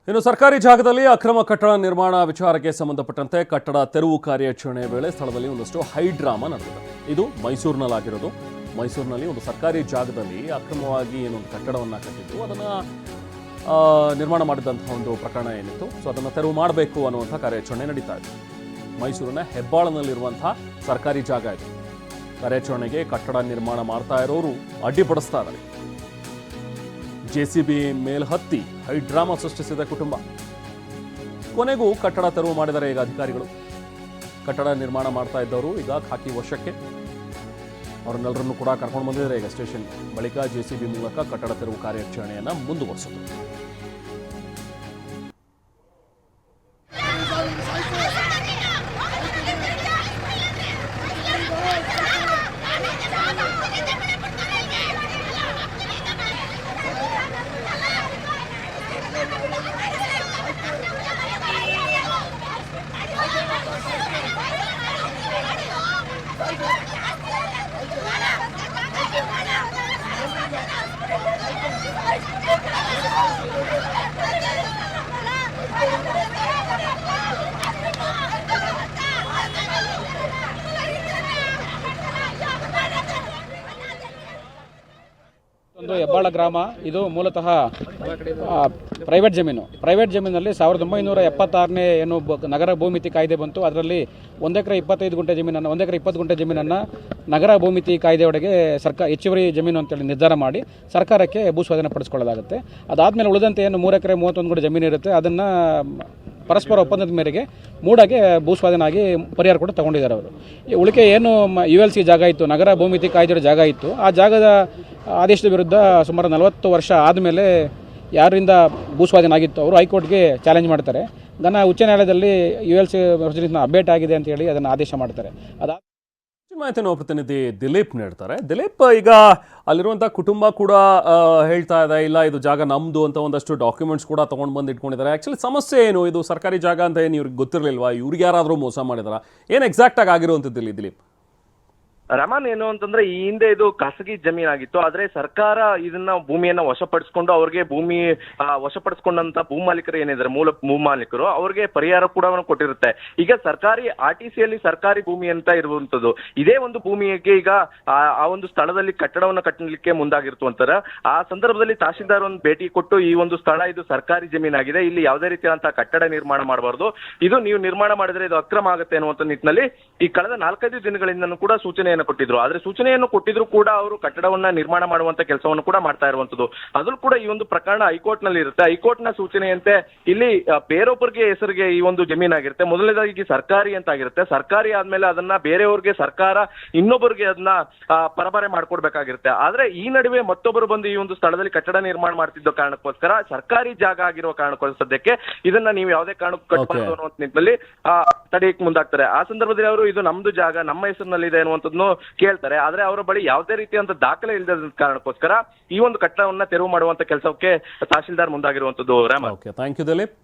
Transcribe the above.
ಇನ್ನು ಸರ್ಕಾರಿ ಜಾಗದಲ್ಲಿ ಅಕ್ರಮ ಕಟ್ಟಡ ನಿರ್ಮಾಣ ವಿಚಾರಕ್ಕೆ ಸಂಬಂಧಪಟ್ಟಂತೆ ಕಟ್ಟಡ ತೆರವು ಕಾರ್ಯಾಚರಣೆ ವೇಳೆ ಸ್ಥಳದಲ್ಲಿ ಒಂದಷ್ಟು ಹೈ ಡ್ರಾಮಾ ನಡೆದಿದೆ. ಇದು ಮೈಸೂರಿನಲ್ಲಾಗಿರೋದು. ಮೈಸೂರಿನಲ್ಲಿ ಒಂದು ಸರ್ಕಾರಿ ಜಾಗದಲ್ಲಿ ಅಕ್ರಮವಾಗಿ ಏನೊಂದು ಕಟ್ಟಡವನ್ನು ಕಟ್ಟಿದ್ದು, ಅದನ್ನು ನಿರ್ಮಾಣ ಮಾಡಿದಂತಹ ಒಂದು ಪ್ರಕರಣ ಏನಿತ್ತು, ಸೊ ಅದನ್ನು ತೆರವು ಮಾಡಬೇಕು ಅನ್ನುವಂಥ ಕಾರ್ಯಾಚರಣೆ ನಡೀತಾ ಇದೆ. ಮೈಸೂರಿನ ಹೆಬ್ಬಾಳನಲ್ಲಿರುವಂತಹ ಸರ್ಕಾರಿ ಜಾಗ ಇದು. ಕಾರ್ಯಾಚರಣೆಗೆ ಕಟ್ಟಡ ನಿರ್ಮಾಣ ಮಾಡ್ತಾ ಇರೋರು ಅಡ್ಡಿಪಡಿಸ್ತಾ ಇದ್ದಾರೆ. ಜೆಸಿಬಿ ಮೇಲ್ ಹತ್ತಿ ಹೈ ಡ್ರಾಮಾ ಸೃಷ್ಟಿಸಿದ ಕುಟುಂಬ. ಕೊನೆಗೂ ಕಟ್ಟಡ ತೆರವು ಮಾಡಿದರೆ ಈಗ ಅಧಿಕಾರಿಗಳು. ಕಟ್ಟಡ ನಿರ್ಮಾಣ ಮಾಡ್ತಾ ಇದ್ದವರು ಈಗ ಖಾಕಿ ವಶಕ್ಕೆ. ಅವರನ್ನೆಲ್ಲರನ್ನು ಕೂಡ ಕರ್ಕೊಂಡು ಬಂದಿದ್ದಾರೆ ಈಗ ಸ್ಟೇಷನ್. ಬಳಿಕ ಜೆಸಿಬಿ ಮೂಲಕ ಕಟ್ಟಡ ತೆರವು ಕಾರ್ಯಾಚರಣೆಯನ್ನು ಮುಂದುವರಿಸಿದರು. ಒಂದು ಹೆಬ್ಬಾಳ ಗ್ರಾಮ. ಇದು ಮೂಲತಃ ಪ್ರೈವೇಟ್ ಜಮೀನಲ್ಲಿ 1976ನೇ ಏನು ನಗರ ಭೂಮಿತಿ ಕಾಯ್ದೆ ಬಂತು. ಅದರಲ್ಲಿ 1 ಎಕರೆ 25 ಗುಂಟೆ ಜಮೀನನ್ನು 1 ಎಕರೆ 20 ಗುಂಟೆ ಜಮೀನನ್ನು ನಗರ ಭೂಮಿತಿ ಕಾಯ್ದೆಯೊಳಗೆ ಹೆಚ್ಚುವರಿ ಜಮೀನು ಅಂತೇಳಿ ನಿರ್ಧಾರ ಮಾಡಿ ಸರ್ಕಾರಕ್ಕೆ ಭೂಸ್ವಾಧೀನ ಪಡಿಸ್ಕೊಳ್ಳಲಾಗುತ್ತೆ. ಅದಾದಮೇಲೆ ಉಳಿದಂತೆ ಏನು 3 ಎಕರೆ 31 ಗುಂಟೆ ಜಮೀನು ಇರುತ್ತೆ, ಅದನ್ನು ಪರಸ್ಪರ ಒಪ್ಪಂದದ ಮೇರೆಗೆ ಮೂಡಾಗೆ ಭೂಸ್ವಾಧೀನ ಆಗಿ ಪರಿಹಾರ ಕೂಡ ತಗೊಂಡಿದ್ದಾರೆ ಅವರು. ಈ ಉಳಿಕೆ ಏನು ULC ಜಾಗ ಇತ್ತು, ನಗರ ಭೂಮಿತಿ ಕಾಯ್ದೆ ಜಾಗ ಇತ್ತು, ಆ ಜಾಗದ ಆದೇಶದ ವಿರುದ್ಧ ಸುಮಾರು 40 ವರ್ಷ ಆದಮೇಲೆ ಯಾರಿಂದ ಭೂಸ್ವಾಧೀನ ಆಗಿತ್ತು ಅವರು ಹೈಕೋರ್ಟ್ಗೆ ಚಾಲೆಂಜ್ ಮಾಡ್ತಾರೆ. ಅದನ್ನು ಉಚ್ಚ ನ್ಯಾಯಾಲಯದಲ್ಲಿ ULC ಅಪ್ಡೇಟ್ ಆಗಿದೆ ಅಂತ ಹೇಳಿ ಅದನ್ನು ಆದೇಶ ಮಾಡ್ತಾರೆ. ಮಾಹಿತಿ ನಾವು ಪ್ರತಿನಿಧಿ ದಿಲೀಪ್ ನೀಡ್ತಾರೆ. ದಿಲೀಪ್, ಈಗ ಅಲ್ಲಿರುವಂಥ ಕುಟುಂಬ ಕೂಡ ಹೇಳ್ತಾ ಇದೆ, ಇಲ್ಲ ಇದು ಜಾಗ ನಮ್ಮದು ಅಂತ ಒಂದಷ್ಟು ಡಾಕ್ಯುಮೆಂಟ್ಸ್ ಕೂಡ ತೊಗೊಂಡು ಬಂದು ಇಟ್ಕೊಂಡಿದ್ದಾರೆ. ಆ್ಯಕ್ಚುಲಿ ಸಮಸ್ಯೆ ಏನು? ಇದು ಸರ್ಕಾರಿ ಜಾಗ ಅಂತ ಏನು ಇವ್ರಿಗೆ ಗೊತ್ತಿರಲಿಲ್ವಾ? ಇವ್ರಿಗೆ ಯಾರಾದರೂ ಮೋಸ ಮಾಡಿದಾರಾ? ಏನು ಎಕ್ಸಾಕ್ಟಾಗಿ ಆಗಿರುವಂಥದ್ದು ಇಲ್ಲಿ ದಿಲೀಪ್? ರಮನ್, ಏನು ಅಂತಂದ್ರೆ ಈ ಹಿಂದೆ ಇದು ಖಾಸಗಿ ಜಮೀನಾಗಿತ್ತು. ಆದ್ರೆ ಸರ್ಕಾರ ಇದನ್ನ ಭೂಮಿಯನ್ನ ವಶಪಡಿಸಿಕೊಂಡು ಅವ್ರಿಗೆ ಭೂಮಿ ವಶಪಡಿಸಿಕೊಂಡಂತ ಭೂಮಾಲೀಕರು ಏನಿದ್ದಾರೆ, ಮೂಲ ಭೂಮಾಲೀಕರು, ಅವ್ರಿಗೆ ಪರಿಹಾರ ಕೂಡ ಕೊಟ್ಟಿರುತ್ತೆ. ಈಗ ಸರ್ಕಾರಿ RTCಯಲ್ಲಿ ಸರ್ಕಾರಿ ಭೂಮಿ ಅಂತ ಇರುವಂತದ್ದು. ಇದೇ ಒಂದು ಭೂಮಿಗೆ ಈಗ ಆ ಒಂದು ಸ್ಥಳದಲ್ಲಿ ಕಟ್ಟಡವನ್ನು ಕಟ್ಟಲಿಕ್ಕೆ ಮುಂದಾಗಿರ್ತು ಅಂತಾರೆ. ಆ ಸಂದರ್ಭದಲ್ಲಿ ತಹಶೀಲ್ದಾರ್ ಒಂದು ಭೇಟಿ ಕೊಟ್ಟು, ಈ ಒಂದು ಸ್ಥಳ ಇದು ಸರ್ಕಾರಿ ಜಮೀನಾಗಿದೆ, ಇಲ್ಲಿ ಯಾವುದೇ ರೀತಿಯಾದಂತಹ ಕಟ್ಟಡ ನಿರ್ಮಾಣ ಮಾಡಬಾರ್ದು, ಇದು ನೀವು ನಿರ್ಮಾಣ ಮಾಡಿದ್ರೆ ಇದು ಅಕ್ರಮ ಆಗುತ್ತೆ ಅನ್ನುವಂತ ನಿಟ್ಟಿನಲ್ಲಿ ಈ ಕಳೆದ 4-5 ದಿನಗಳಿಂದ ಕೂಡ ಸೂಚನೆಯನ್ನು ಕೊಟ್ಟಿದ್ರು. ಆದ್ರೆ ಸೂಚನೆಯನ್ನು ಕೊಟ್ಟಿದ್ರು ಕೂಡ ಅವರು ಕಟ್ಟಡವನ್ನ ನಿರ್ಮಾಣ ಮಾಡುವಂತ ಕೆಲಸವನ್ನು ಕೂಡ ಮಾಡ್ತಾ ಇರುವಂತದ್ದು. ಅದ್ರೂ ಕೂಡ ಈ ಒಂದು ಪ್ರಕರಣ ಹೈಕೋರ್ಟ್ ನಲ್ಲಿ ಇರುತ್ತೆ. ಹೈಕೋರ್ಟ್ ನ ಸೂಚನೆಯಂತೆ ಇಲ್ಲಿ ಬೇರೊಬ್ಬರಿಗೆ ಹೆಸರಿಗೆ ಈ ಒಂದು ಜಮೀನಾಗಿರುತ್ತೆ. ಮೊದಲನೇದಾಗಿ ಸರ್ಕಾರಿ ಅಂತ ಆಗಿರುತ್ತೆ. ಸರ್ಕಾರಿ ಆದ್ಮೇಲೆ ಅದನ್ನ ಬೇರೆಯವ್ರಿಗೆ ಸರ್ಕಾರ ಇನ್ನೊಬ್ಬರಿಗೆ ಅದನ್ನ ಪರಬಾರೆ ಮಾಡ್ಕೊಡ್ಬೇಕಾಗಿರುತ್ತೆ. ಆದ್ರೆ ಈ ನಡುವೆ ಮತ್ತೊಬ್ಬರು ಬಂದು ಈ ಒಂದು ಸ್ಥಳದಲ್ಲಿ ಕಟ್ಟಡ ನಿರ್ಮಾಣ ಮಾಡ್ತಿದ್ದ ಕಾರಣಕ್ಕೋಸ್ಕರ, ಸರ್ಕಾರಿ ಜಾಗ ಆಗಿರುವ ಕಾರಣಕ್ಕೋಸ್ಕರ ಸದ್ಯಕ್ಕೆ ಇದನ್ನ ನೀವು ಯಾವುದೇ ಕಾರಣಕ್ಕೂ ಕಟ್ಟಬಾರದು ಅನ್ನುವಂತ ನಿಟ್ಟಿನಲ್ಲಿ ತಡೆಯಕ್ಕೆ ಮುಂದಾಗ್ತಾರೆ. ಆ ಸಂದರ್ಭದಲ್ಲಿ ಅವರು ಇದು ನಮ್ದು ಜಾಗ, ನಮ್ಮ ಹೆಸರಿನಲ್ಲಿ ಇದೆ ಅನ್ನುವಂಥದ್ದನ್ನು ಕೇಳ್ತಾರೆ. ಆದ್ರೆ ಅವರ ಬಳಿ ಯಾವುದೇ ರೀತಿಯಂತ ದಾಖಲೆ ಇಲ್ಲದ ಕಾರಣಕ್ಕೋಸ್ಕರ ಈ ಒಂದು ಕಟ್ಟಡವನ್ನ ತೆರವು ಮಾಡುವಂತ ಕೆಲಸಕ್ಕೆ ತಹಶೀಲ್ದಾರ್ ಮುಂದಾಗಿರುವಂತದ್ದು. Rama, thank you Dilip.